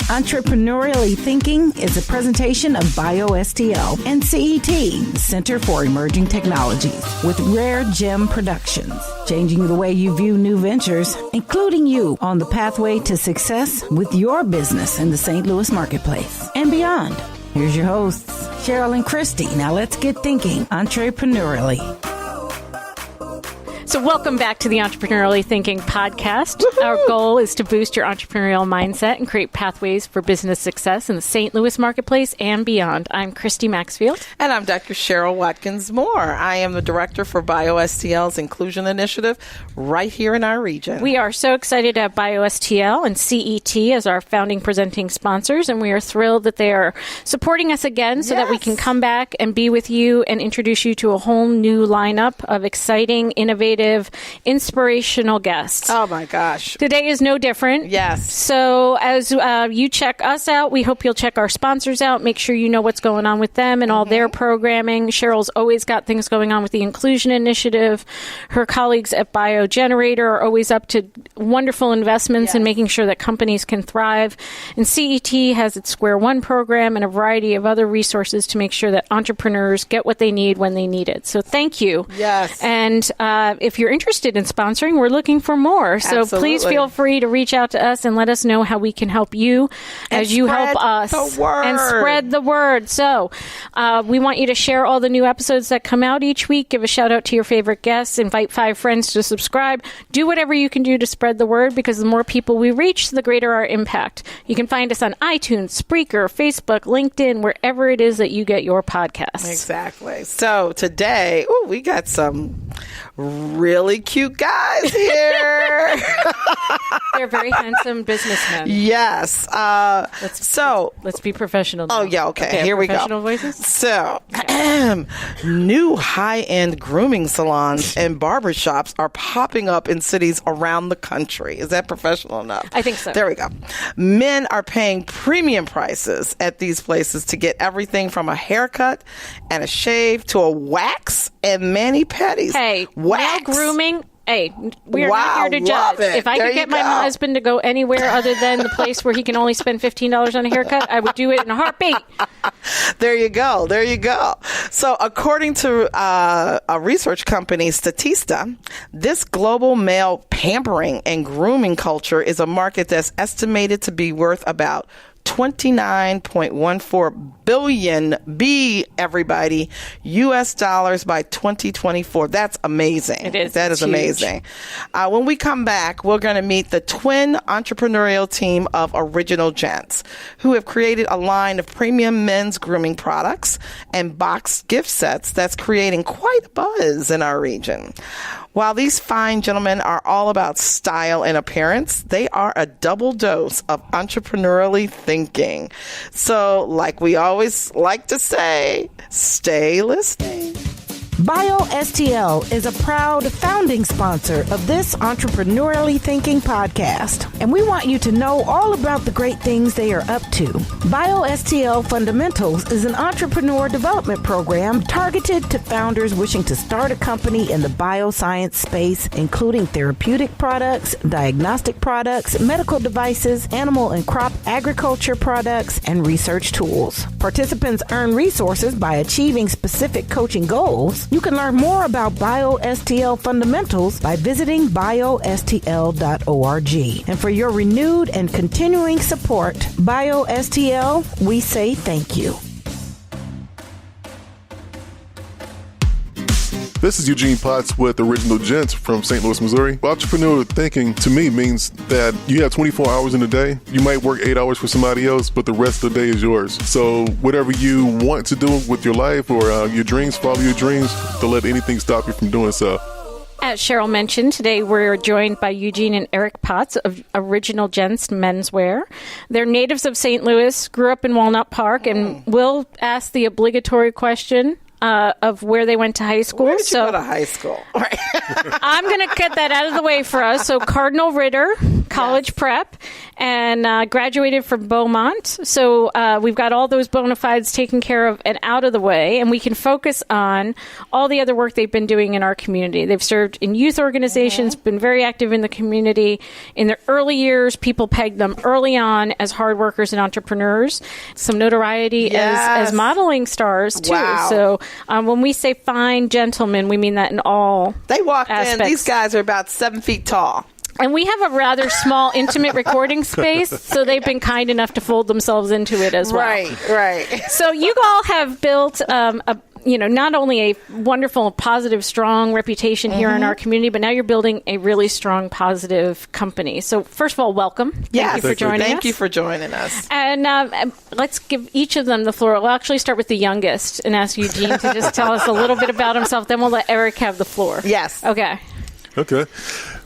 Entrepreneurially Thinking is a presentation of BioSTL and CET, Center for Emerging Technologies, with Rare Gem Productions, changing the way you view new ventures, including you on the pathway to success with your business in the St. Louis marketplace and beyond. Here's your hosts, Cheryl and Christy. Now let's get thinking entrepreneurially. So welcome back to the Entrepreneurially Thinking podcast. Woo-hoo! Our goal is to boost your entrepreneurial mindset and create pathways for business success in the St. Louis marketplace and beyond. I'm Christy Maxfield. And I'm Dr. Cheryl Watkins-Moore. I am the director for BioSTL's Inclusion Initiative right here in our region. We are so excited to have BioSTL and CET as our founding presenting sponsors, and we are thrilled that they are supporting us again so that we can come back and be with you and introduce you to a whole new lineup of exciting, innovative, inspirational guests. Oh my gosh. Today is no different. Yes. So as you check us out, we hope you'll check our sponsors out. Make sure you know what's going on with them and all their programming. Cheryl's always got things going on with the Inclusion Initiative. Her colleagues at BioGenerator are always up to wonderful investments in making sure that companies can thrive. And CET has its Square One program and a variety of other resources to make sure that entrepreneurs get what they need when they need it. So thank you. Yes. And if you're interested in sponsoring, we're looking for more. So please feel free to reach out to us and let us know how we can help you as you help us. And spread the word. So we want you to share all the new episodes that come out each week. Give a shout out to your favorite guests. Invite 5 friends to subscribe. Do whatever you can do to spread the word, because the more people we reach, the greater our impact. You can find us on iTunes, Spreaker, Facebook, LinkedIn, wherever it is that you get your podcasts. Exactly. So today, we got some really cute guys here. They're very handsome businessmen. Yes. Let's be professional now. Oh, yeah. Okay. Here we go. Professional voices? So, new high-end grooming salons and barbershops are popping up in cities around the country. Is that professional enough? I think so. There we go. Men are paying premium prices at these places to get everything from a haircut and a shave to a wax and mani-pedis. Hey, wax. Nail grooming. Hey, we are not here to judge. If I could get my husband to go anywhere other than the place where he can only spend $15 on a haircut, I would do it in a heartbeat. There you go. There you go. So according to a research company, Statista, this global male pampering and grooming culture is a market that's estimated to be worth about $29.14 billion US dollars by 2024. That's amazing. It is. That is amazing. When we come back, we're going to meet the twin entrepreneurial team of Original Gents, who have created a line of premium men's grooming products and boxed gift sets that's creating quite a buzz in our region. While these fine gentlemen are all about style and appearance, they are a double dose of entrepreneurially thinking. So, like we always like to say, stay listening. BioSTL is a proud founding sponsor of this Entrepreneurially Thinking podcast, and we want you to know all about the great things they are up to. BioSTL Fundamentals is an entrepreneur development program targeted to founders wishing to start a company in the bioscience space, including therapeutic products, diagnostic products, medical devices, animal and crop agriculture products, and research tools. Participants earn resources by achieving specific coaching goals. You can learn more about BioSTL Fundamentals by visiting biostl.org. And for your renewed and continuing support, BioSTL, we say thank you. This is Eugene Potts with Original Gents from St. Louis, Missouri. Entrepreneurial thinking to me means that you have 24 hours in a day. You might work 8 hours for somebody else, but the rest of the day is yours. So whatever you want to do with your life or your dreams, follow your dreams. Don't let anything stop you from doing so. As Cheryl mentioned, today we're joined by Eugene and Erik Potts of Original Gents Menswear. They're natives of St. Louis, grew up in Walnut Park, and we'll ask the obligatory question, of where they went to high school. Where did you go to high school? I'm going to get that out of the way for us. So Cardinal Ritter, college prep, and graduated from Beaumont. So we've got all those bona fides taken care of and out of the way, and we can focus on all the other work they've been doing in our community. They've served in youth organizations, been very active in the community. In their early years, people pegged them early on as hard workers and entrepreneurs. Some notoriety as modeling stars, too. Wow. So when we say fine gentlemen, we mean that in all They walked aspects. in. These guys are about 7 feet tall. And we have a rather small, intimate recording space, so they've been kind enough to fold themselves into it as well. Right. So you all have built not only a wonderful, positive, strong reputation here in our community, but now you're building a really strong, positive company. So first of all, welcome. Thank you for joining us. Thank you for joining us. And let's give each of them the floor. We'll actually start with the youngest and ask Eugene to just tell us a little bit about himself. Then we'll let Erik have the floor. Yes. Okay.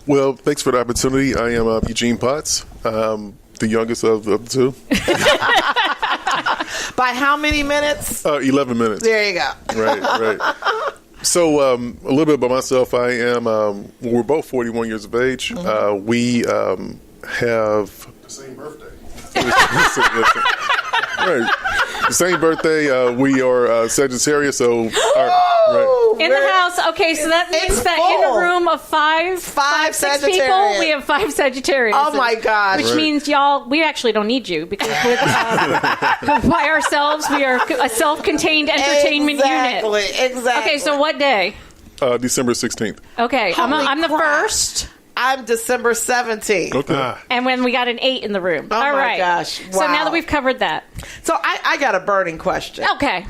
Well, thanks for the opportunity. I am Eugene Potts, the youngest of the two. By how many minutes? 11 minutes. There you go. Right. So a little bit about myself. I am, we're both 41 years of age. We have the same birthday. Right. The same birthday. We are Sagittarius, so in the house. Okay, so that means that in a room of six people, we have 5 Sagittarius. Oh my gosh! Which means y'all, we actually don't need you because we're by ourselves. We are a self-contained entertainment unit. Exactly. Okay, so what day? December 16th. Okay, I'm the first. I'm December 17th. Okay. And when we got an 8 in the room. Oh, all my right. gosh. Wow. So now that we've covered that. So I got a burning question. Okay.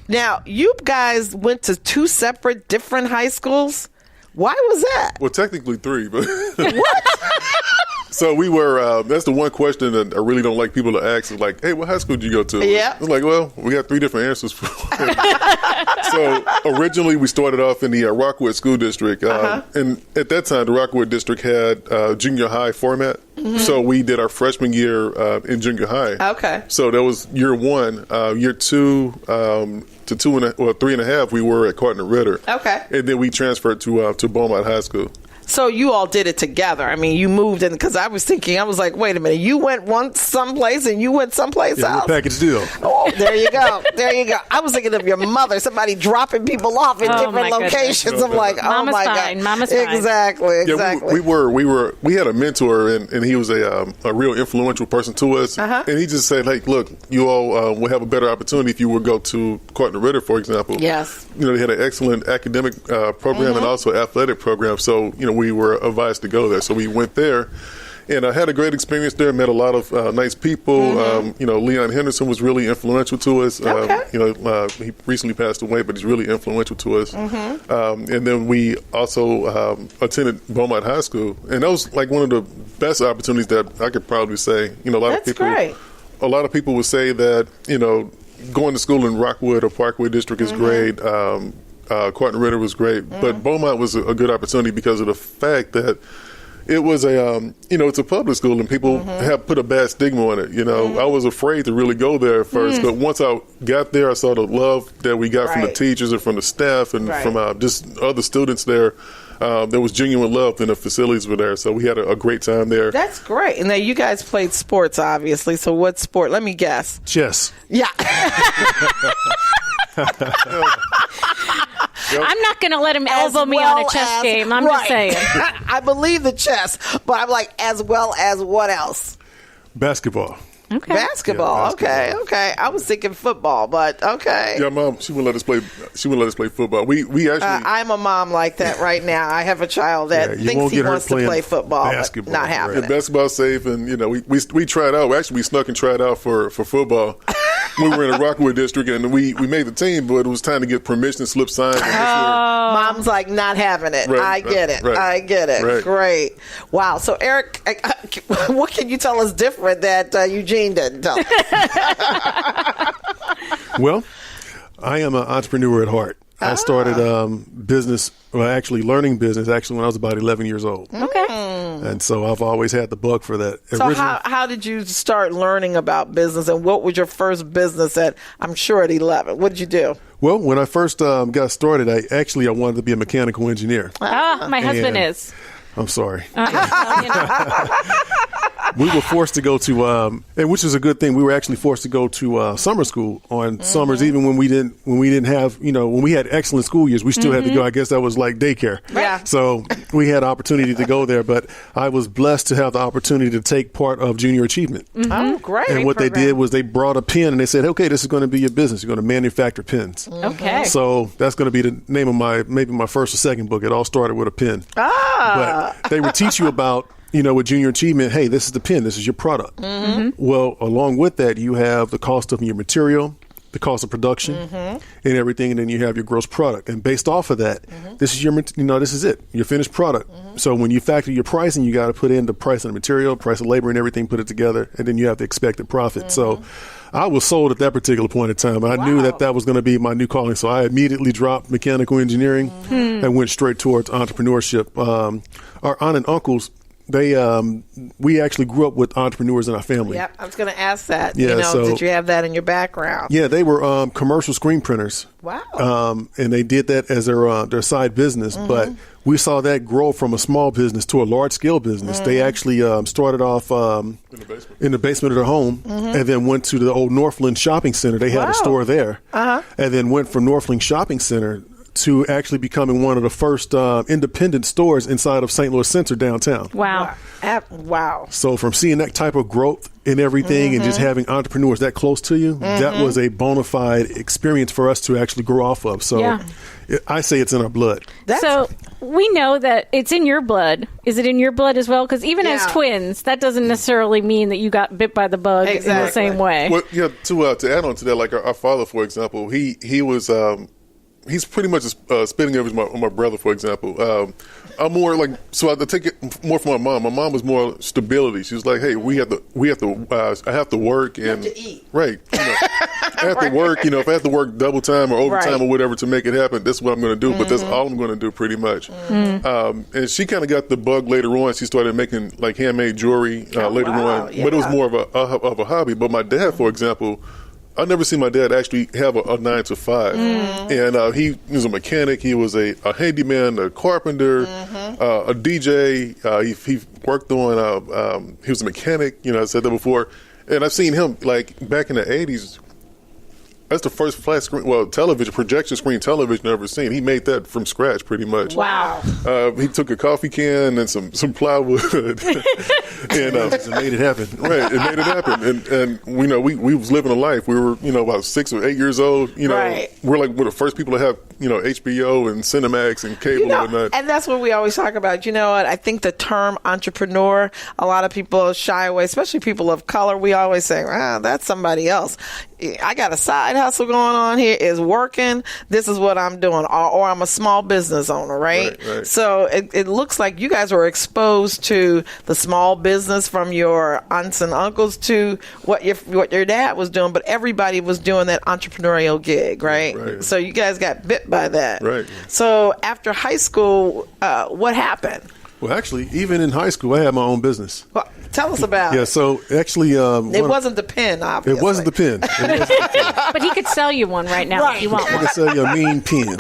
Now, you guys went to 2 separate different high schools. Why was that? Well, technically 3, but... What? So we were, that's the one question that I really don't like people to ask. Is like, hey, what high school did you go to? Yeah. It's like, well, we got 3 different answers for it. So originally we started off in the Rockwood School District. And at that time, the Rockwood District had junior high format. So we did our freshman year in junior high. Okay. So that was year 1. Year 2 to 3.5, we were at Cardinal Ritter. Okay. And then we transferred to Beaumont High School. So you all did it together. I mean, you moved in, because I was like, wait a minute, you went someplace and you went someplace else. Package deal. Oh, there you go. I was thinking of your mother, somebody dropping people off in different locations. I'm like, oh Mama's my fine. God. Mama's fine. Exactly. Yeah, we had a mentor, and he was a real influential person to us. And he just said, like, look, you all will have a better opportunity if you would go to Cardinal Ritter, for example. Yes. They had an excellent academic program and also athletic program. So, we were advised to go there. So we went there. And I had a great experience there, met a lot of nice people. Leon Henderson was really influential to us. He recently passed away, but he's really influential to us. And then we also attended Beaumont High School. And that was like one of the best opportunities that I could probably say. A lot of people would say that, going to school in Rockwood or Parkway District is great. Cardinal Ritter was great. But Beaumont was a good opportunity because of the fact that it was it's a public school, and people have put a bad stigma on it. I was afraid to really go there at first, but once I got there, I saw the love that we got from the teachers and from the staff and from just other students there. There was genuine love, and the facilities were there, so we had a great time there. That's great. And now you guys played sports, obviously. So what sport? Let me guess. Chess. Yeah. I'm not going to let him elbow me on a chess game. I'm just saying. I believe the chess, but I'm like, as well as what else? Basketball. Okay. Basketball. Okay. I was thinking football, but okay. Yeah, Mom, she wouldn't let us play. She wouldn't let us play football. We actually. I'm a mom like that right now. I have a child that thinks he wants to play football, but not happening. Yeah, basketball's safe, and we tried out. Actually, we snuck and tried out for football. We were in the Rockwood District, and we made the team, but it was time to get permission to slip signs. Mom's like, not having it. I get it. Right. Great. Wow. So, Erik, what can you tell us different that Eugene didn't tell us? Well, I am an entrepreneur at heart. I started learning business when I was about 11 years old. Okay. And so I've always had the bug for that. So how did you start learning about business, and what was your first business at 11? What did you do? Well, when I first got started, I wanted to be a mechanical engineer. My husband is. I'm sorry. We were forced to go to, and which is a good thing. We were actually forced to go to summer school on summers, even when we didn't have, when we had excellent school years, we still had to go. I guess that was like daycare. Yeah. So we had opportunity to go there, but I was blessed to have the opportunity to take part of Junior Achievement. Oh, great! And what they did was they brought a pen and they said, "Okay, this is going to be your business. You're going to manufacture pens." Okay. So that's going to be the name of maybe my first or second book. It all started with a pen. But they would teach you about, with Junior Achievement, hey, this is the pen, this is your product. Well, along with that, you have the cost of your material, the cost of production, and everything, and then you have your gross product. And based off of that, this is this is it, your finished product. So when you factor your pricing, you got to put in the price of the material, price of labor, and everything, put it together, and then you have the expected profit. So I was sold at that particular point in time. I knew that was going to be my new calling. So I immediately dropped mechanical engineering and went straight towards entrepreneurship. Our aunt and uncles, we actually grew up with entrepreneurs in our family. Yep, I was going to ask that. Yeah, did you have that in your background? Yeah, they were commercial screen printers. Wow. And they did that as their side business. But we saw that grow from a small business to a large scale business. They actually started off in the basement of their home and then went to the old Northland Shopping Center. They had a store there. And then went from Northland Shopping Center to actually becoming one of the first independent stores inside of St. Louis Center downtown. Wow. Wow. So from seeing that type of growth in everything and just having entrepreneurs that close to you, that was a bona fide experience for us to actually grow off of. So I say it's in our blood. So we know that it's in your blood. Is it in your blood as well? Because even as twins, that doesn't necessarily mean that you got bit by the bug in the same way. Well, yeah, to add on to that, like our father, for example, he was... he's pretty much spitting image on my brother, for example. I'm more like, so I take it more from my mom. My mom was more stability. She was like, hey, I have to work and you have to eat. Right. I have to work, if I have to work double time or overtime or whatever to make it happen, that's what I'm going to do. But that's all I'm going to do pretty much. And she kind of got the bug later on. She started making like handmade jewelry later on, but it was more of a hobby. But my dad, for example, I never seen my dad actually have a 9 to 5, and he was a mechanic. He was a handyman, a carpenter, a DJ. He worked on. He was a mechanic. I said that before, and I've seen him like back in the 80s. That's the first flat screen, projection screen television I've ever seen. He made that from scratch, pretty much. Wow. He took a coffee can and some plywood, and made it happen. Right, it made it happen. And we was living a life. We were, about 6 or 8 years old. We're like one of the first people to have, HBO and Cinemax and cable and whatnot. And that's what we always talk about. You know what? I think the term entrepreneur, a lot of people shy away, especially people of color. We always say, that's somebody else. I got a side hustle going on here, is working. This is what I'm doing. Or I'm a small business owner, right? So it looks like you guys were exposed to the small business from your aunts and uncles to what your dad was doing, but everybody was doing that entrepreneurial gig, right? So you guys got bit by that. Right. So after high school, what happened? Well, actually, even in high school, I had my own business. Well, tell us about it. Yeah, so actually... it wasn't the pen, obviously. It wasn't the pen. But he could sell you one right now if you want one. I could sell you a mean pen.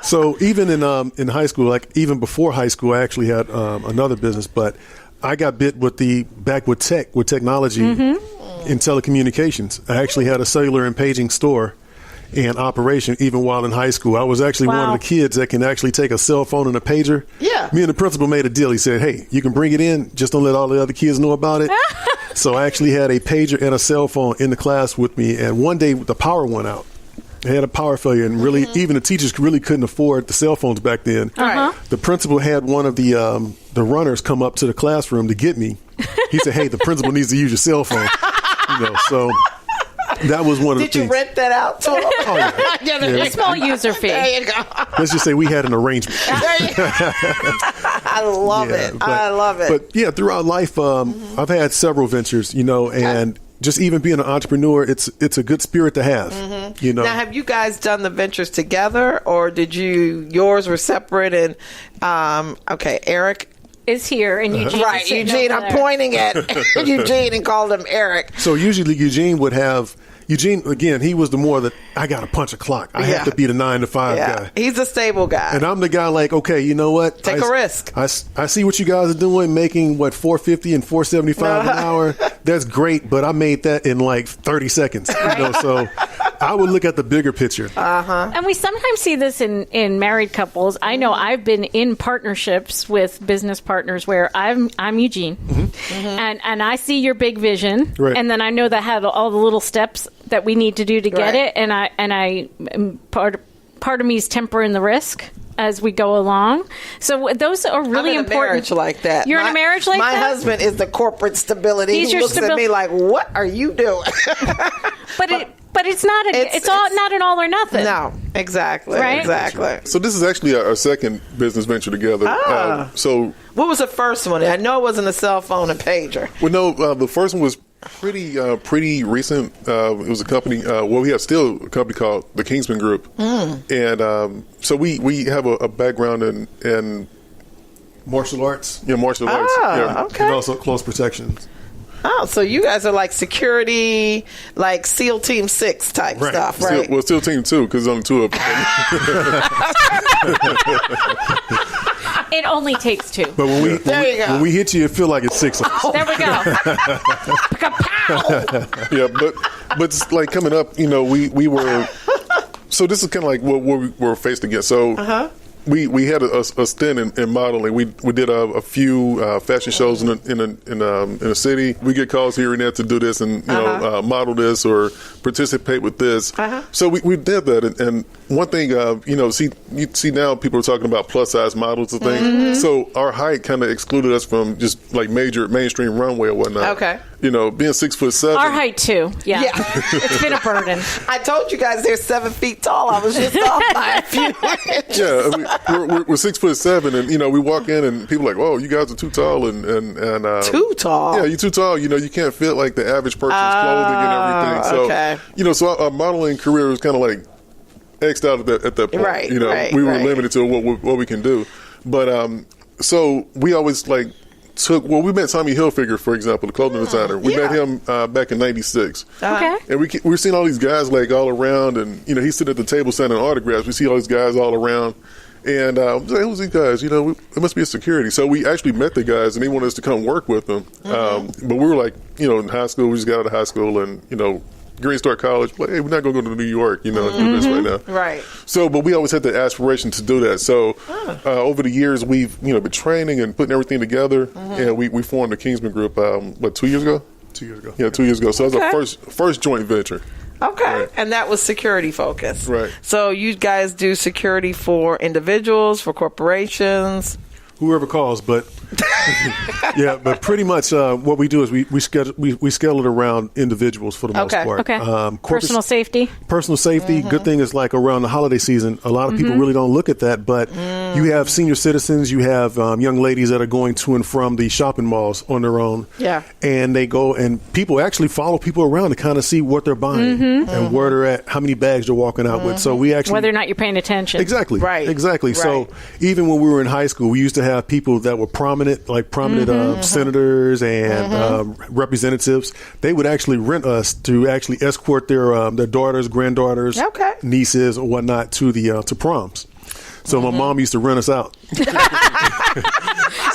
So even in high school, like even before high school, I actually had another business, but I got bit with technology in telecommunications. I actually had a cellular and paging store and operation even while in high school. I was actually one of the kids that can actually take a cell phone and a pager. Yeah. Me and the principal made a deal. He said, hey, you can bring it in, just don't let all the other kids know about it. So I actually had a pager and a cell phone in the class with me, and one day the power went out. I had a power failure, and really even the teachers really couldn't afford the cell phones back then. The principal had one of the runners come up to the classroom to get me. He said, hey, the principal needs to use your cell phone. So that was one of the things. Did you rent that out to them? Oh, yeah. A small user fee. There you go. Let's just say we had an arrangement. I love it. I love it. But yeah, throughout life, I've had several ventures, and just even being an entrepreneur, it's a good spirit to have. Now, have you guys done the ventures together, or did yours were separate? And Erik is here, and Eugene. Right, Eugene. I'm pointing at Eugene and called him Erik. So usually Eugene would have, Eugene, again, he was the more that I got to punch a clock. I have to be the 9 to 5 guy. He's a stable guy. And I'm the guy like, okay, you know what? Take a risk. I see what you guys are doing, making $450 and $475 an hour. That's great, but I made that in like 30 seconds. So I would look at the bigger picture. And we sometimes see this in married couples. I know I've been in partnerships with business partners where I'm Eugene, and I see your big vision, and then I know that had all the little steps that we need to do to get it, and I part of me is tempering the risk as we go along. So those are really important. I'm in a marriage like that. You're in a marriage like that? My husband is the corporate stability. He looks at me like, what are you doing? But it's not not an all or nothing. No, exactly. Right? Exactly. So this is actually our second business venture together. So what was the first one? I know it wasn't a cell phone and pager. Well, no, the first one was pretty recent. It was a company. We have still a company called the Kingsman Group, and so we have a background in martial arts. Yeah, martial arts. Yeah. Okay. And also close protection. Oh, so you guys are like security, like SEAL Team 6 type stuff, right? SEAL Team 2, because there's only 2 of them. It only takes 2. But when we hit you, it feel like it's 6 of us. There we go. Yeah, but it's like coming up, we were. So this is kind of like what we were faced against. So. We had a stint in modeling. We did a few fashion shows in a city. We get calls here and there to do this and model this or participate with this. So we did that. And one thing, you see now people are talking about plus size models and things. So our height kind of excluded us from just like major mainstream runway or whatnot. Okay. Being 6'7". Our height too. Yeah. It's been a burden. I told you guys they're 7 feet tall. I was just off by a few inches. Yeah, I mean, we're 6'7", and we walk in and people are like, "Oh, you guys are too tall," and too tall. Yeah, you're too tall. You can't fit like the average person's clothing and everything. So, so our modeling career was kind of like X'd out at that point. Right. We were limited to what we can do, but so we always we met Tommy Hilfiger, for example, the clothing designer. We met him back in '96. Okay. And we were seeing all these guys like all around, and he's sitting at the table signing autographs. We see all these guys all around, and I was like, "Who's these guys? It must be a security." So we actually met the guys, and they wanted us to come work with them. But we were like, in high school, we just got out of high school, and Green Star College, but hey, we're not going to go to New York, and do this right now. Right. So, but we always had the aspiration to do that. So, over the years, we've been training and putting everything together, and we formed the Kingsman Group. 2 years ago? 2 years ago. Yeah, 2 years ago. So that was our first joint venture. Okay, right. And that was security focused. Right. So you guys do security for individuals, for corporations. Whoever calls, but but pretty much what we do is we scale it around individuals for the most part. Okay. Personal safety. Personal safety. Good thing is like around the holiday season, a lot of people really don't look at that, but you have senior citizens, you have young ladies that are going to and from the shopping malls on their own. Yeah. And they go and people actually follow people around to kind of see what they're buying and where they're at, how many bags they're walking out with. So we actually whether or not you're paying attention. Exactly. Right. Exactly. Right. So even when we were in high school, we used to have people that were prominent senators and representatives. They would actually rent us to actually escort their daughters, granddaughters, nieces, or whatnot to proms. So my mom used to rent us out.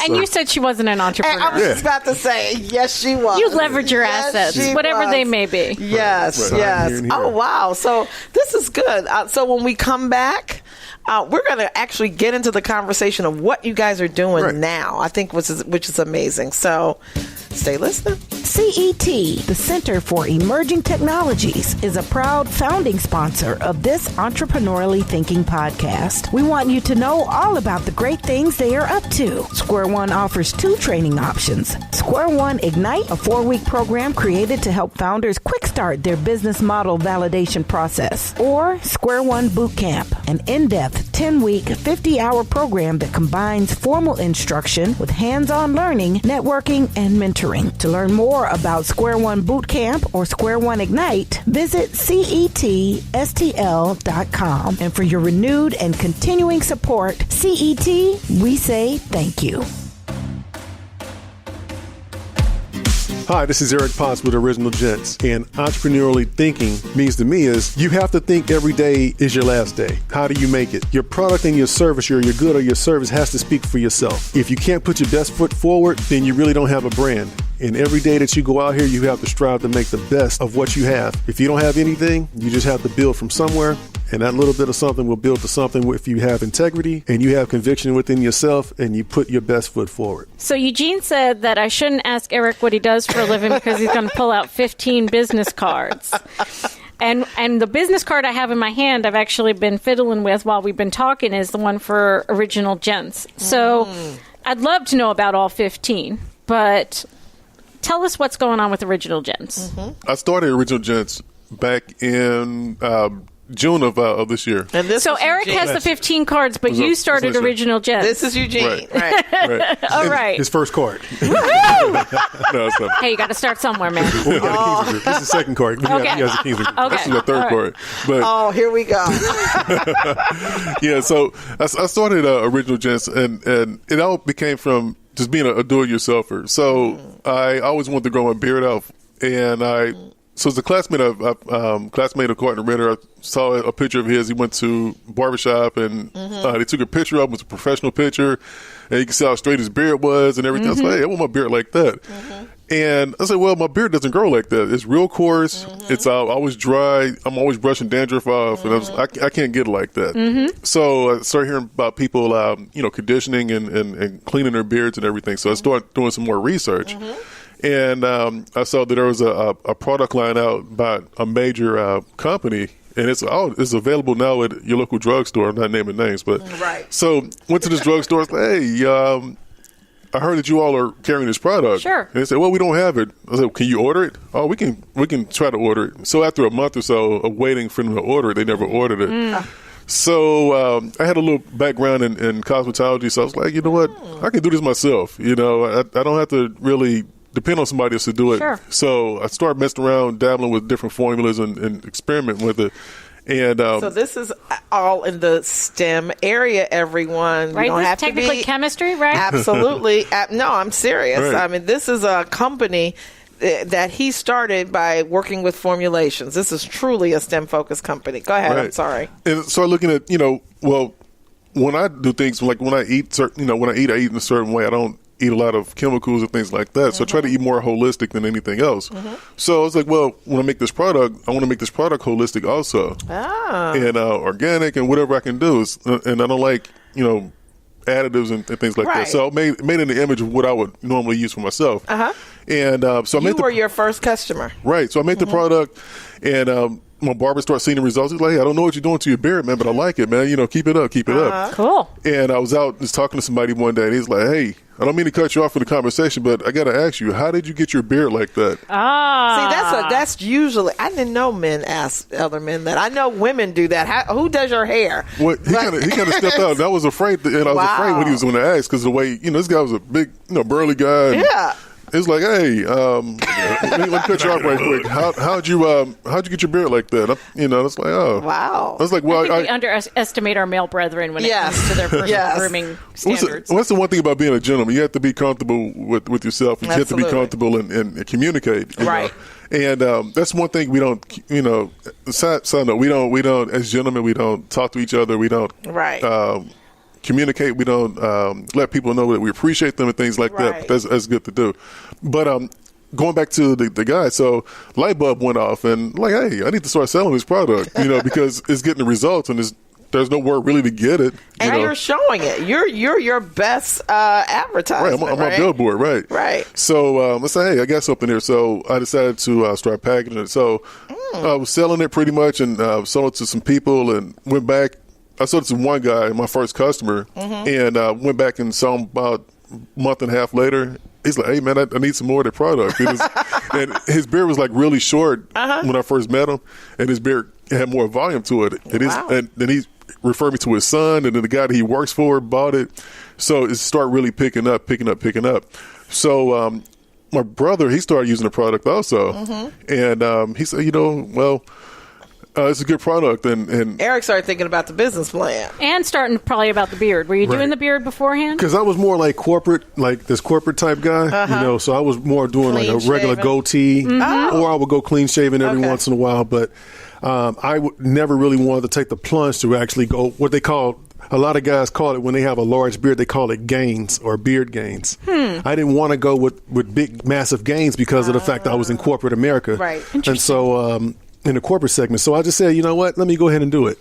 And you said she wasn't an entrepreneur. I was just about to say, yes, she was. You leverage your assets, whatever they may be. Yes, yes. Oh, wow. So this is good. So when we come back, we're going to actually get into the conversation of what you guys are doing now, I think, which is amazing. So stay listening. CET, the Center for Emerging Technologies, is a proud founding sponsor of this entrepreneurially thinking podcast. We want you to know all about the great things they are up to. Square One offers 2 training options. Square One Ignite, a 4-week program created to help founders quick start their business model validation process. Or Square One Boot Camp, an in-depth 10-week, 50-hour program that combines formal instruction with hands-on learning, networking, and mentoring. To learn more about Square One Boot Camp or Square One Ignite, visit CETSTL.com. And for your renewed and continuing support, CET, we say thank you. Hi, this is Erik with Original Gents, and entrepreneurially thinking means to me is you have to think every day is your last day. How do you make it? Your product and your service, your good or your service has to speak for yourself. If you can't put your best foot forward, then you really don't have a brand. And every day that you go out here, you have to strive to make the best of what you have. If you don't have anything, you just have to build from somewhere. And that little bit of something will build to something if you have integrity and you have conviction within yourself and you put your best foot forward. So Eugene said that I shouldn't ask Erik what he does for a living because he's going to pull out 15 business cards. And the business card I have in my hand I've actually been fiddling with while we've been talking is the one for Original Gents. So I'd love to know about all 15, but tell us what's going on with Original Gents. I started Original Gents back in June of this year. And so Erik has the 15 cards, but you started Original Gents. This is Eugene. Right. All right. His first card. No, hey, you got to start somewhere, man. We got a Kingsman. This is the second card. He has a Kingsman. Okay. This is the third card. But, here we go. Yeah, so I started Original Gents, and it all became from just being a do-it-yourselfer. So I always wanted to grow my beard out, and so as a classmate of Cardinal Ritter, I saw a picture of his. He went to barbershop and they took a picture of him. It was a professional picture, and you could see how straight his beard was and everything. I was like, hey, I want my beard like that. And I said, well, my beard doesn't grow like that. It's real coarse. It's always dry. I'm always brushing dandruff off, and I can't get it like that. So I started hearing about people, conditioning and cleaning their beards and everything. So I started doing some more research. And I saw that there was a product line out by a major company, and it's available now at your local drugstore. I'm not naming names, but so went to this drugstore. I was like, hey, I heard that you all are carrying this product. Sure. And they said, well, we don't have it. I said, can you order it? Oh, we can try to order it. So after a month or so of waiting for them to order it, they never ordered it. So I had a little background in cosmetology, so I was like, you know what, I can do this myself. I don't have to really depend on somebody else to do it. Sure. So I started messing around, dabbling with different formulas and experimenting with it. And so this is all in the STEM area, everyone. Right, you don't this have technically to be chemistry, right? Absolutely. No, I'm serious. Right. I mean, this is a company that he started by working with formulations. This is truly a STEM-focused company. Go ahead. Right. I'm sorry. And so looking at, when I do things, like when I eat, I eat in a certain way. I don't eat a lot of chemicals and things like that. So I try to eat more holistic than anything else. So I was like, well, when I make this product, I want to make this product holistic also. And organic and whatever I can do. And I don't like, additives and things like that. So I made in the image of what I would normally use for myself. And so I made your first customer. Right. So I made the product, and my barber started seeing the results. He's like, hey, I don't know what you're doing to your beard, man, but I like it, man. Keep it up, keep it up. Cool. And I was out just talking to somebody one day, and he's like, hey, I don't mean to cut you off for the conversation, but I got to ask you, how did you get your beard like that? See, that's usually, I didn't know men ask other men that. I know women do that. Who does your hair? Well, he kind of stepped out, and I was afraid, afraid when he was going to ask, because the way, this guy was a big, burly guy. Yeah. It's like, hey, let me cut you off right quick. How'd you get your beard like that? It's like, oh, wow. I was like, well, we underestimate our male brethren when it comes to their personal grooming standards. What's the one thing about being a gentleman? You have to be comfortable with yourself, and you have to be comfortable and communicate. Right. And that's one thing we don't. Side note, we don't as gentlemen, we don't talk to each other. We don't. Right. Communicate. We don't let people know that we appreciate them and things like that. But that's good to do. But going back to the guy, so light bulb went off, and like, hey, I need to start selling this product, because it's getting the results, and there's nowhere really to get it. And you're showing it. You're your best advertisement. Right, I'm on Billboard, right? Right. So I said, hey, I got something here. So I decided to start packaging it. So I was selling it pretty much, and sold it to some people, and went back. I sold it to one guy, my first customer, and went back and saw him about a month and a half later. He's like, hey, man, I need some more of that product. And his beard was like really short when I first met him, and his beard had more volume to it. And then he referred me to his son, and then the guy that he works for bought it. So it started really picking up. So my brother, he started using the product also. And he said, well, It's a good product, and Eric started thinking about the business plan and starting probably about the beard. Were you doing the beard beforehand? Because I was more like corporate, like this corporate type guy, so I was more doing clean like a regular goatee, or I would go clean shaven every once in a while. But I never really wanted to take the plunge to actually go what they call. A lot of guys call it when they have a large beard, they call it gains or beard gains. I didn't want to go with big, massive gains because of the fact that I was in corporate America. Right. And so in the corporate segment. So I just said, you know what, let me go ahead and do it.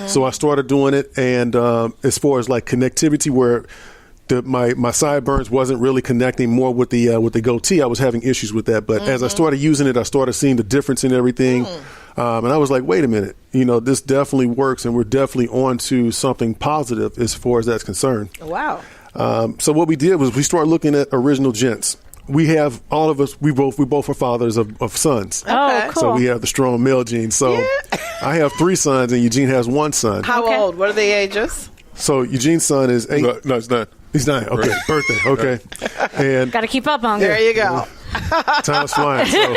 So I started doing it. And as far as like connectivity where my sideburns wasn't really connecting more with the goatee, I was having issues with that. But as I started using it, I started seeing the difference in everything. And I was like, wait a minute, this definitely works, and we're definitely on to something positive as far as that's concerned. Wow. So what we did was we started looking at Original Gents. We have all of us. We both are fathers of sons. Oh, cool. So we have the strong male gene. So I have 3 sons, and Eugene has 1 son. How old? What are the ages? So Eugene's son is 8. No, it's not. He's 9. Okay, right. Birthday. Okay, and got to keep up on. There you go. Time's flying. So.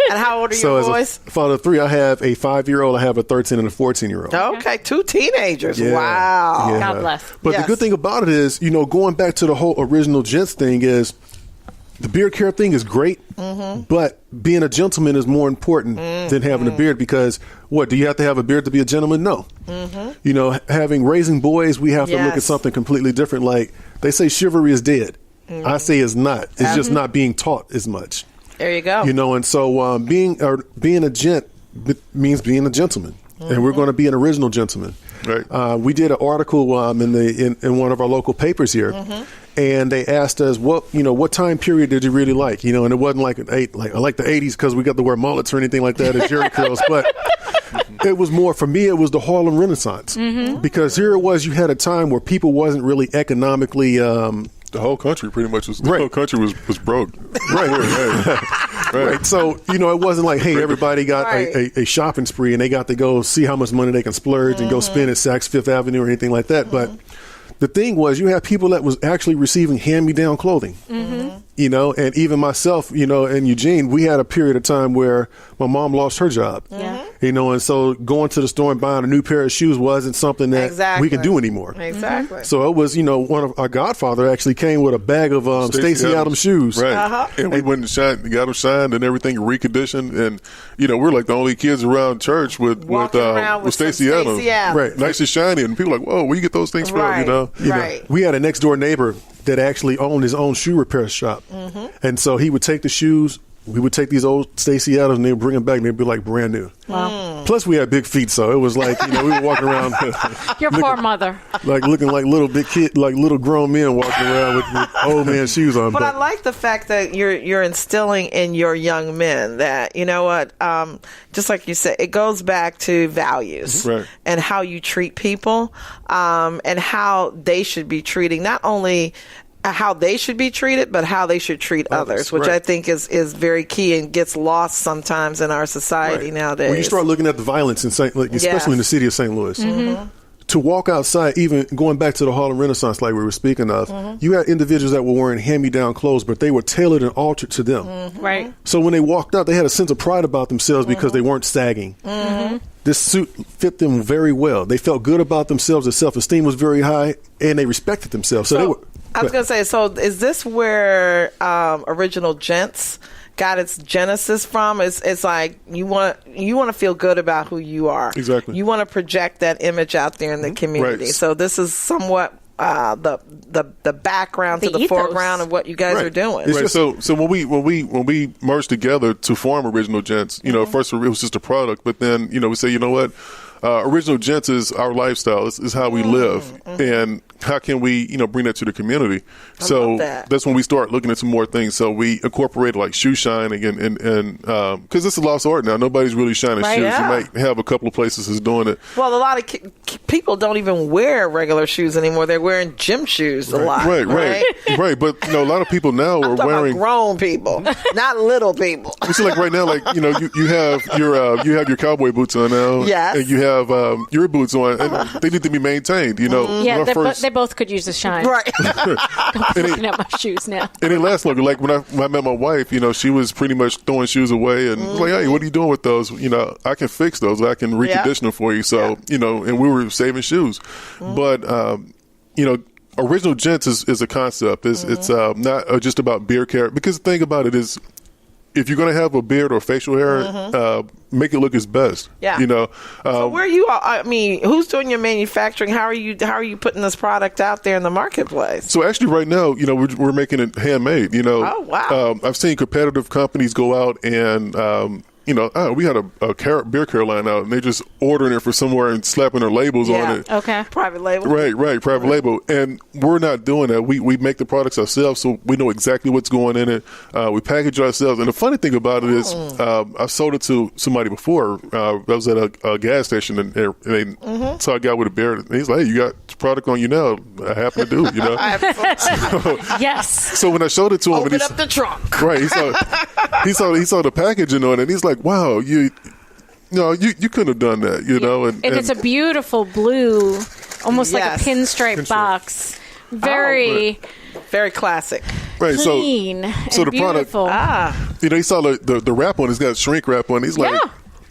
And how old are your boys? As a father of 3, I have a 5-year-old, I have a 13 and a 14-year-old. Okay, 2 teenagers. Yeah. Wow. Yeah. God bless. But the good thing about it is, going back to the whole Original Gents thing is, the beard care thing is great, but being a gentleman is more important than having a beard because, do you have to have a beard to be a gentleman? No. Raising boys, we have to look at something completely different. Like, they say chivalry is dead. I say it's not. It's just not being taught as much. There you go. And so being a gent means being a gentleman. And we're going to be an original gentleman. Right. We did an article in one of our local papers here, and they asked us what time period did you really like? And it wasn't like I like the 80s because we got to wear mullets or anything like that as jerry curls, but it was more for me. It was the Harlem Renaissance because here it was. You had a time where people wasn't really economically. The whole country pretty much was. The whole country was broke. Right. So it wasn't like, hey, everybody got a shopping spree and they got to go see how much money they can splurge and go spend at Saks Fifth Avenue or anything like that. But the thing was, you had people that was actually receiving hand-me-down clothing. And even myself, and Eugene, we had a period of time where my mom lost her job. And so going to the store and buying a new pair of shoes wasn't something that we could do anymore. Exactly. So it was, one of our godfather actually came with a bag of Stacey Adams shoes. Right. And we went and got them shined and everything reconditioned. And, we're like the only kids around church with Stacey Adams. Right. Nice and shiny. And people are like, whoa, where you get those things from? Right. We had a next door neighbor that actually owned his own shoe repair shop. And so he would take the shoes, we would take these old Stacey Adams and they would bring them back and they'd be like brand new. Wow. Plus we had big feet, so it was like, we were walking around. Your poor mother. Like looking like little big kid, like little grown men walking around with old man shoes on. But I like the fact that you're instilling in your young men that, just like you said, it goes back to values and how you treat people and how they should be treating not only how they should be treated, but how they should treat others, which I think is very key and gets lost sometimes in our society nowadays. When you start looking at the violence in especially in the city of St. Louis, to walk outside, even going back to the Harlem Renaissance like we were speaking of, you had individuals that were wearing hand-me-down clothes, but they were tailored and altered to them. Right. So when they walked out, they had a sense of pride about themselves because they weren't sagging. This suit fit them very well. They felt good about themselves. Their self-esteem was very high, and they respected themselves. So they were... I was going to say, so is this where Original Gents got its genesis from? It's like you want to feel good about who you are. Exactly. You want to project that image out there in the community. Right. So this is somewhat the background to the ethos. Foreground of what you guys are doing. Right. So when we merged together to form Original Gents, first it was just a product, but then we say, you know what? Original Gents is our lifestyle. This is how we live, and how can we, bring that to the community? So that's when we start looking at some more things. So we incorporated like shoe shining, and because it's a lost art now. Nobody's really shining shoes. You might have a couple of places that's doing it. Well, a lot of people don't even wear regular shoes anymore. They're wearing gym shoes a lot. Right. But a lot of people now are wearing grown people, not little people. You see, like right now, like you have your cowboy boots on now. Yes. And you have your boots on, and they need to be maintained. You know, yeah, they both could use a shine. Right. I'm looking at my shoes now. And it lasts longer. Like when I met my wife, you know, she was pretty much throwing shoes away, and was like, hey, what are you doing with those? You know, I can fix those. I can recondition them for you. So you know, and we were saving shoes, but you know. Original Gents is a concept. It's not just about beard care. Because the thing about it is, if you're going to have a beard or facial hair, make it look its best. Yeah. You know. So where you are? I mean, who's doing your manufacturing? How are you putting this product out there in the marketplace? So actually, right now, you know, we're making it handmade. You know. Oh wow. I've seen competitive companies go out and. You know, we had a beer care line out, and they just ordering it for somewhere and slapping their labels on it. Okay. Private label. Right, private label. And we're not doing that. We make the products ourselves, so we know exactly what's going in it. We package ourselves. And the funny thing about it is, I've sold it to somebody before. I was at a gas station, and they saw a guy with a beard. And he's like, hey, you got product on you now. I happen to do, you know. Yes. So when I showed it to him, open up the trunk. Right, he saw the packaging on it, and he's like, wow, you couldn't have done that, you know. And it's a beautiful blue, almost like a pinstripe box. Very classic. Right, clean so and the beautiful. Product, you know, he saw the wrap on. It's got shrink wrap on. He's like,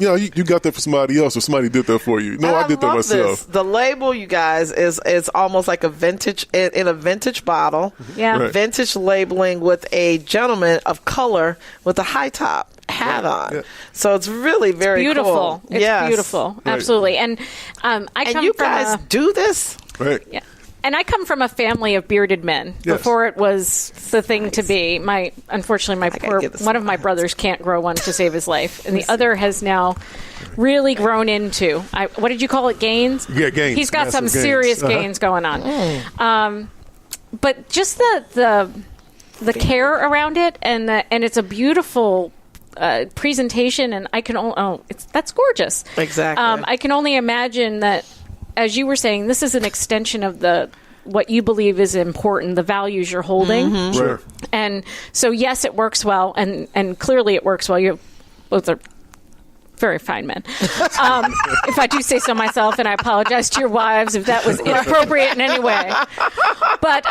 you know, you got that for somebody else, or somebody did that for you. No, I did that myself. This. The label, you guys, is almost like a vintage in a vintage bottle. Yeah, right. Vintage labeling with a gentleman of color with a high top hat on. Yeah. So it's really very beautiful. Cool. It's beautiful, absolutely. And you guys do this, right? Yeah. And I come from a family of bearded men. Yes. Before it was the thing to be. Unfortunately, one of my brothers can't grow one to save his life, and the other has now really grown into. What did you call it? Gains? Yeah, gains. He's got some serious gains going on. But just the care around it, and it's a beautiful presentation, and I can that's gorgeous. Exactly. I can only imagine that. As you were saying, this is an extension of what you believe is important, the values you're holding. Sure. And so, yes, it works well, and clearly it works well. You both are very fine men. If I do say so myself, and I apologize to your wives if that was inappropriate in any way. But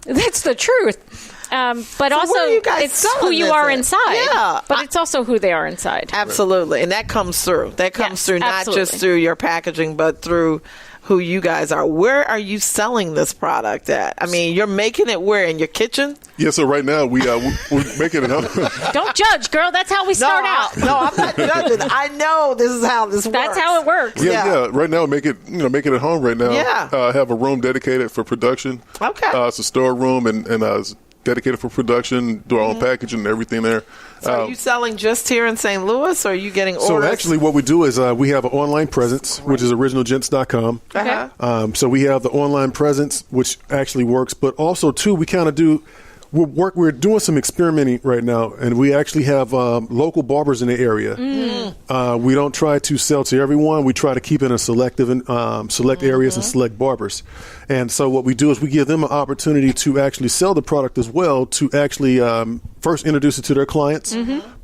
that's the truth. But so also, it's who you are inside. Yeah. But it's also who they are inside. Absolutely. And that comes through. That comes through not just through your packaging, but through who you guys are. Where are you selling this product at? I mean, you're making it where? In your kitchen? Yeah, so right now we're making it up. Don't judge, girl. That's how we start out. No, I'm not judging. I know this is how this works. That's how it works. Yeah. Right now, make it at home right now. Yeah. Have a room dedicated for production. Okay. It's a storeroom and it's dedicated for production, do our own packaging and everything there. So are you selling just here in St. Louis, or are you getting orders? So actually what we do is we have an online presence, which is originalgents.com. Okay. So we have the online presence, which actually works, but also, too, we kind of do we're doing some experimenting right now, and we actually have local barbers in the area. We don't try to sell to everyone. We try to keep it in selective select areas and select barbers. And so what we do is we give them an opportunity to actually sell the product as well, to actually first introduce it to their clients,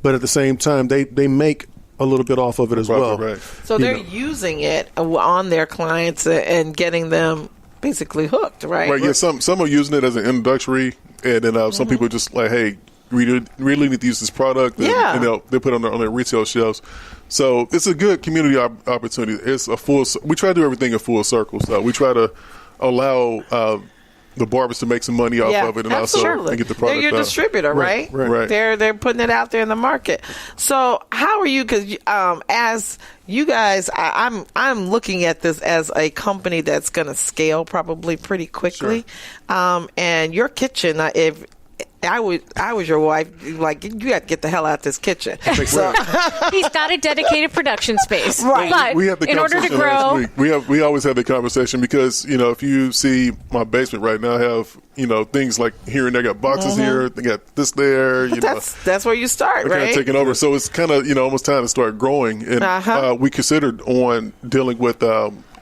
but at the same time, they make a little bit off of it as well. Right. So they're using it on their clients and getting them basically hooked, right? Right. Yeah. Some are using it as an introductory, and then some people are just like, hey, we really need to use this product, and they put it on their retail shelves. So it's a good community opportunity. It's we try to do everything in full circle. So we try to allow the barbers to make some money off of it, and also and get the product. They're your distributor, right? Right. They're putting it out there in the market. So how are you? Because as you guys, I'm looking at this as a company that's going to scale probably pretty quickly. Sure. And your kitchen, if I was your wife, like, you got to get the hell out this kitchen. So he's got a dedicated production space, right? But we have the in order to grow, we always have the conversation, because if you see my basement right now, I have things like here and there, got boxes here, they got this there. That's where you start, right? Kind of taking over, so it's kind of almost time to start growing, and we considered on dealing with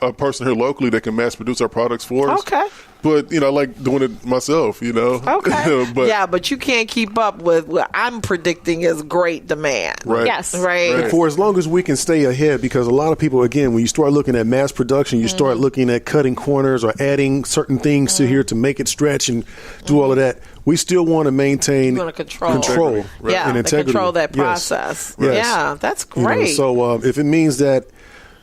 a person here locally that can mass produce our products for us. Okay. But, I like doing it myself, Okay. but, but you can't keep up with what I'm predicting is great demand. Right. Yes. Right. And for as long as we can stay ahead, because a lot of people, again, when you start looking at mass production, you start looking at cutting corners or adding certain things to here to make it stretch and do all of that. We still want to maintain control right. and integrity. Control that process. Yes. Yeah, that's great. So if it means that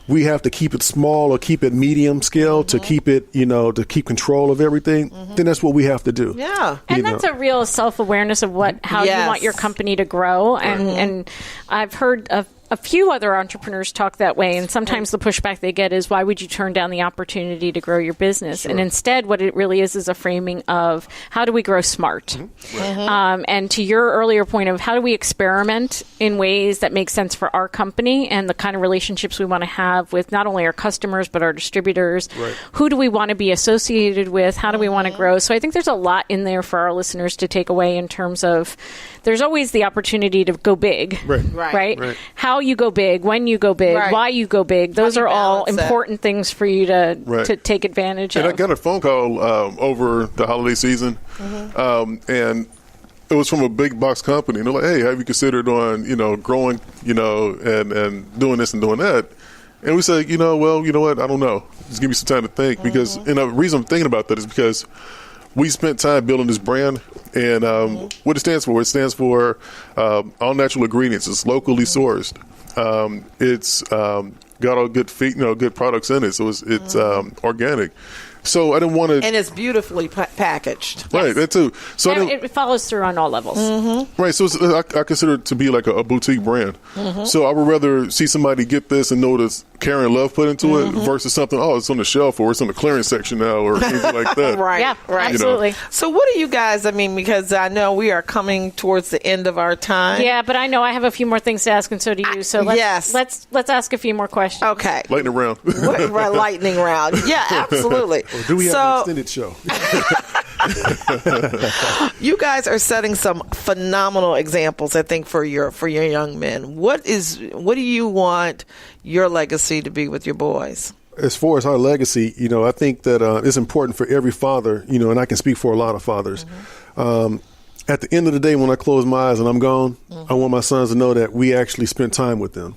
we have to keep it small or keep it medium scale to keep it, to keep control of everything, then that's what we have to do. Yeah. And that's a real self-awareness of how you want your company to grow. And I've heard of a few other entrepreneurs talk that way, and sometimes the pushback they get is, why would you turn down the opportunity to grow your business? And instead, what it really is a framing of, how do we grow smart? And to your earlier point of, how do we experiment in ways that make sense for our company and the kind of relationships we want to have with not only our customers, but our distributors? Who do we want to be associated with? How do we want to grow? So I think there's a lot in there for our listeners to take away in terms of, there's always the opportunity to go big, right? How you go big, when you go big, why you go big. Those are all important things for you to take advantage of. And I got a phone call over the holiday season, and it was from a big box company. And they're like, "Hey, have you considered on growing, and doing this and doing that?" And we said, well, you know what? I don't know. Just give me some time to think, because and the reason I'm thinking about that is because we spent time building this brand, and what it stands for all natural ingredients. It's locally sourced. It's got all good good products in it, so it's organic. So I didn't want to, and it's beautifully packaged. Right, that too. So it follows through on all levels. Right, so I consider it to be like a boutique brand. So I would rather see somebody get this and know this care and love put into it versus something, it's on the shelf or it's on the clearance section now or anything like that. Right, yeah, right. Absolutely. So what do you guys, because I know we are coming towards the end of our time. Yeah, but I know I have a few more things to ask, and so do you. So let's ask a few more questions. Okay. Lightning round. Lightning round. Yeah, absolutely. Or do we have an extended show? You guys are setting some phenomenal examples, I think, for your young men. What do you want your legacy to be with your boys? As far as our legacy, I think that it's important for every father, and I can speak for a lot of fathers. At the end of the day, when I close my eyes and I'm gone, I want my sons to know that we actually spent time with them.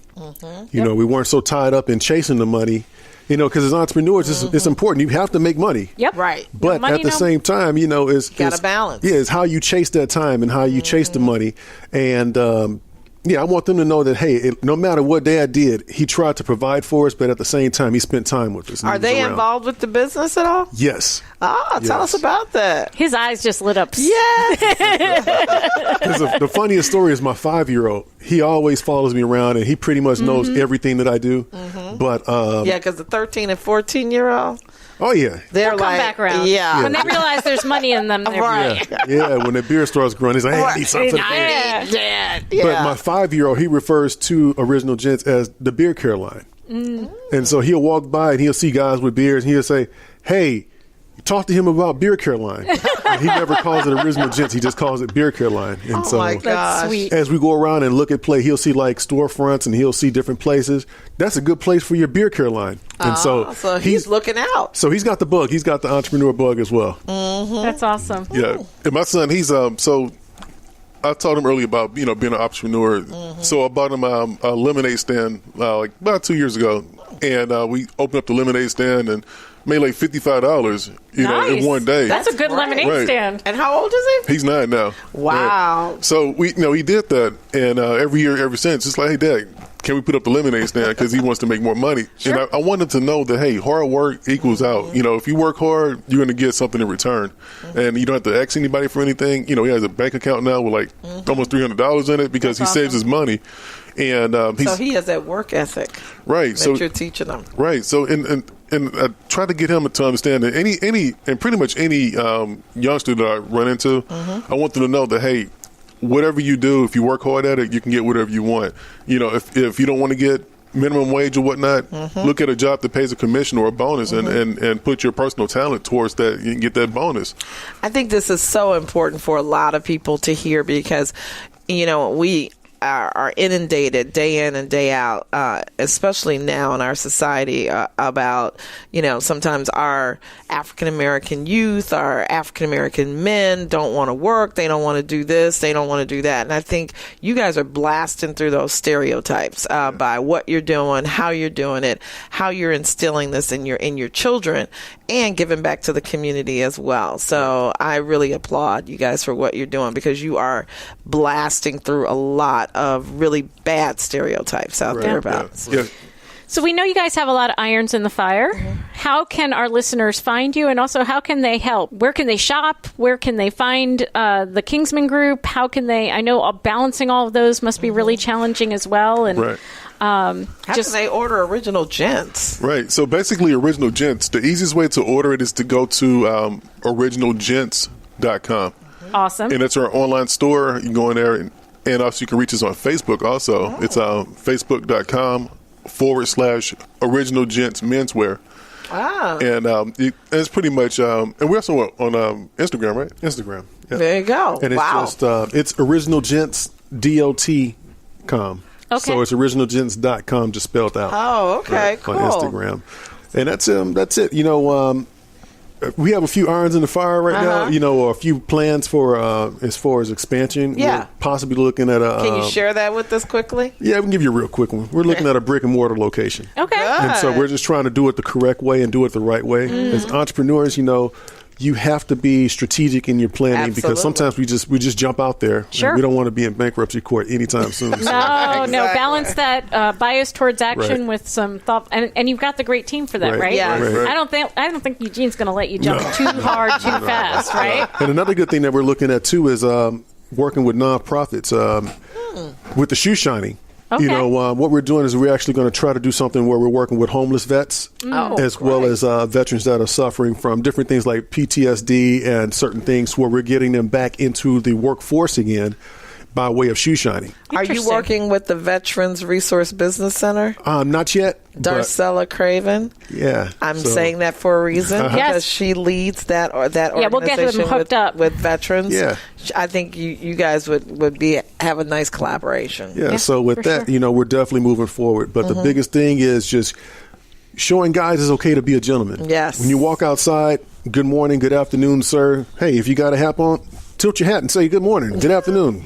We weren't so tied up in chasing the money. Because as entrepreneurs, it's important. You have to make money. Yep. Right. But at the same time, it's got a balance. Yeah, it's how you chase that time and how you chase the money. And I want them to know that, hey, no matter what Dad did, he tried to provide for us, but at the same time, he spent time with us. Are they involved with the business at all? Yes. Tell us about that. His eyes just lit up. Yes. Because the funniest story is my 5-year-old. He always follows me around, and he pretty much knows everything that I do. But because the 13 and 14-year-old. Oh yeah, they'll come back around. Yeah, when they realize there's money in them, right? Yeah, when the beer starts growing, he's like, "Hey, I need something." Yeah. But my 5-year-old, he refers to Original Gents as the beer care line, and so he'll walk by and he'll see guys with beers, and he'll say, "Hey, talk to him about beer care line." And he never calls it Original Gents; he just calls it beer care line. And so, my gosh. That's sweet. As we go around and look at play, he'll see like storefronts and he'll see different places. That's a good place for your beer care line. And so he's looking out. So he's got the bug. He's got the entrepreneur bug as well. That's awesome. Yeah, and my son, he's so. I told him earlier about being an entrepreneur. So I bought him a lemonade stand like about 2 years ago, and we opened up the lemonade stand and made like $55, in one day. That's a good lemonade stand. And how old is he? He's 9 now. Wow. Right. So he did that, and every year ever since, it's like, hey, Dad, can we put up the lemonade stand? Because he wants to make more money. Sure. And I want him to know that, hey, hard work equals out. If you work hard, you're going to get something in return. And you don't have to ask anybody for anything. He has a bank account now with like almost $300 in it because he saves his money. And so he has that work ethic. Right. That you're teaching him. Right. So and I try to get him to understand that pretty much any youngster that I run into, I want them to know that, hey, whatever you do, if you work hard at it, you can get whatever you want. If you don't want to get minimum wage or whatnot, look at a job that pays a commission or a bonus and put your personal talent towards that. You can get that bonus. I think this is so important for a lot of people to hear because, are inundated day in and day out, especially now in our society, about, sometimes our African American youth, our African American men don't want to work. They don't want to do this. They don't want to do that. And I think you guys are blasting through those stereotypes by what you're doing, how you're doing it, how you're instilling this in your children, and giving back to the community as well. So I really applaud you guys for what you're doing, because you are blasting through a lot of really bad stereotypes out there about. Yeah. So we know you guys have a lot of irons in the fire. How can our listeners find you? And also, how can they help? Where can they shop? Where can they find the Kingsman Group? How can they, I know balancing all of those must be really challenging as well. And right. How can they order Original Gents? Right. So basically, Original Gents, the easiest way to order it is to go to originalgents.com. Awesome. And it's our online store. You can go in there, and also you can reach us on Facebook also. Oh. It's facebook.com/Original Gents Menswear. Ah. And it's pretty much, and we're also on Instagram, right? Instagram. Yeah. There you go. And it's just, it's originalgents.com. Okay. So it's originalgents.com just spelled out. Oh, okay, right, cool. On Instagram. And that's it. We have a few irons in the fire right now, a few plans for as far as expansion. Yeah. We're possibly looking at a... Can you share that with us quickly? Yeah, we can give you a real quick one. We're looking at a brick and mortar location. Okay. Good. And so we're just trying to do it the correct way and do it the right way. Mm-hmm. As entrepreneurs, you have to be strategic in your planning. Absolutely. Because sometimes we just jump out there. Sure. And we don't want to be in bankruptcy court anytime soon. No, Exactly. balance that bias towards action Right. with some thought, and you've got the great team for that, right? Yeah. Right. I don't think Eugene's going to let you jump too hard, too fast, right? And another good thing that we're looking at too is working with nonprofits with the shoe shining. Okay. What we're doing is we're actually going to try to do something where we're working with homeless vets as well as veterans that are suffering from different things like PTSD and certain things, where we're getting them back into the workforce again by way of shoe shining. Are you working with the Veterans Resource Business Center? Not yet. Darcella Craven? Yeah. I'm saying that for a reason, because Yes. she leads that organization we'll get them hooked up with veterans. Yeah. I think you guys would have a nice collaboration. Yeah, so with that, we're definitely moving forward. But the biggest thing is just showing guys it's okay to be a gentleman. Yes. When you walk outside, good morning, good afternoon, sir. Hey, if you got a hat on, tilt your hat and say good morning, good afternoon.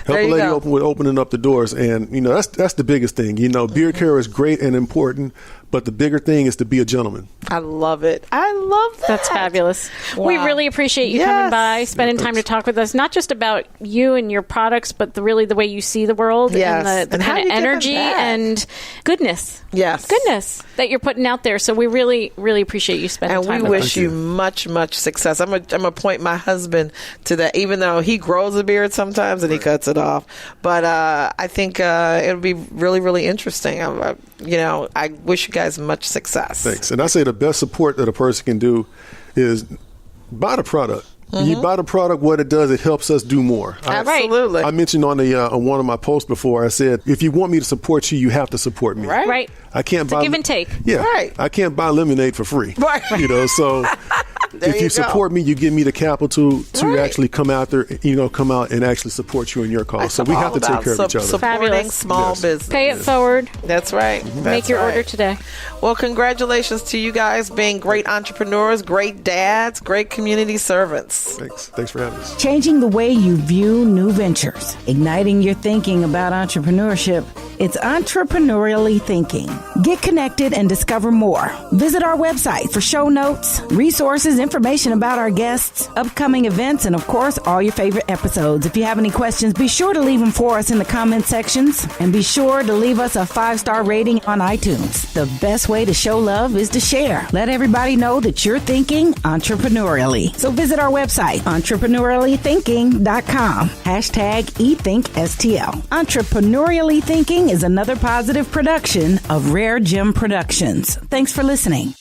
Help a lady opening up the doors. And, that's the biggest thing. Beard care is great and important, but the bigger thing is to be a gentleman. I love it. I love that. That's fabulous. Wow. We really appreciate you coming by, spending time to talk with us, not just about you and your products, but really the way you see the world and the kind of energy and goodness. Yes. Goodness that you're putting out there. So we really, really appreciate you spending time with us. And we wish you much, much success. I'm going to point my husband to that, even though he grows a beard sometimes and he cuts it off. But I think it'll be really, really interesting. I wish you guys much success. Thanks. And I say the best support that a person can do is buy the product. You buy the product, what it does, it helps us do more. Absolutely. I mentioned on one of my posts before, I said, if you want me to support you, you have to support me. Right. I can't buy give and take. Yeah. Right. I can't buy lemonade for free. Right. So if you support me, you give me the capital to actually come out there, come out and actually support you in your cause. So we have to take care of each other. Supporting Fabulous. small business. Pay it forward. That's right. Make your order today. Well, congratulations to you guys being great entrepreneurs, great dads, great community servants. Thanks for having us. Changing the way you view new ventures, igniting your thinking about entrepreneurship. It's entrepreneurially thinking. Get connected and discover more. Visit our website for show notes, resources, information about our guests, upcoming events, and of course, all your favorite episodes. If you have any questions, be sure to leave them for us in the comment sections, and be sure to leave us a 5-star rating on iTunes. The best way to show love is to share. Let everybody know that you're thinking entrepreneurially. So visit our website, entrepreneuriallythinking.com. #ETHINKSTL. Entrepreneurially Thinking is another positive production of Rare Gem Productions. Thanks for listening.